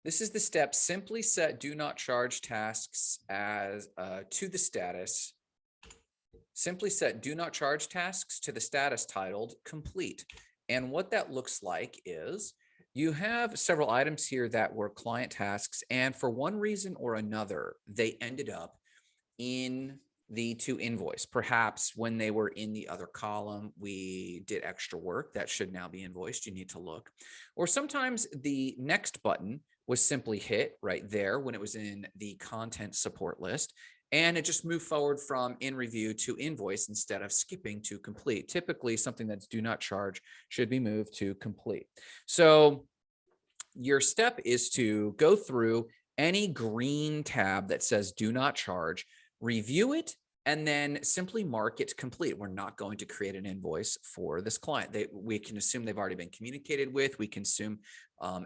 This is the step. Simply set do not charge tasks as to the status. Simply set do not charge tasks to the status titled complete. And what that looks like is you have several items here that were client tasks, and for one reason or another, they ended up in the to invoice. Perhaps when they were in the other column, we did extra work that should now be invoiced. You need to look. Or sometimes the next button was simply hit right there when it was in the content support list. And it just moved forward from in review to invoice instead of skipping to complete. Typically, something that's do not charge should be moved to complete. So your step is to go through any green tab that says do not charge, review it, and then simply mark it complete. We're not going to create an invoice for this client. We can assume they've already been communicated with. We can assume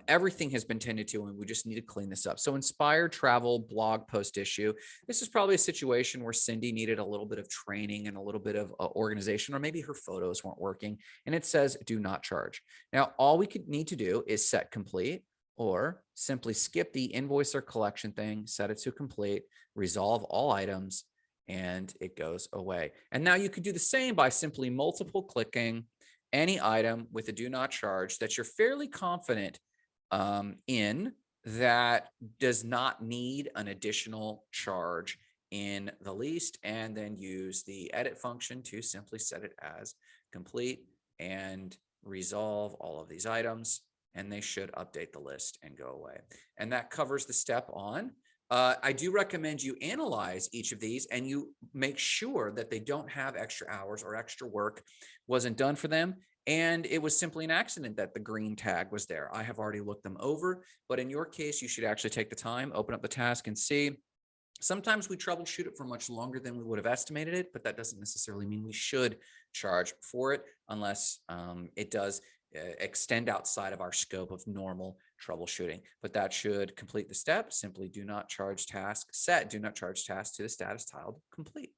everything has been tended to, and we just need to clean this up. So Inspired Travel blog post issue. This is probably a situation where Cindy needed a little bit of training and a little bit of organization, or maybe her photos weren't working, and it says do not charge. Now, all we could need to do is set complete, or simply skip the invoice or collection thing, set it to complete, resolve all items, and it goes away. And now you could do the same by simply multiple clicking any item with a do not charge that you're fairly confident in that does not need an additional charge in the least, and then use the edit function to simply set it as complete and resolve all of these items, and they should update the list and go away. And that covers the step on. I do recommend you analyze each of these and you make sure that they don't have extra hours or extra work wasn't done for them. And it was simply an accident that the green tag was there. I have already looked them over, but in your case, you should actually take the time, open up the task and see. Sometimes we troubleshoot it for much longer than we would have estimated it, but that doesn't necessarily mean we should charge for it unless it does extend outside of our scope of normal troubleshooting. But that should complete the step. Simply do not charge task, set do not charge task to the status tiled complete.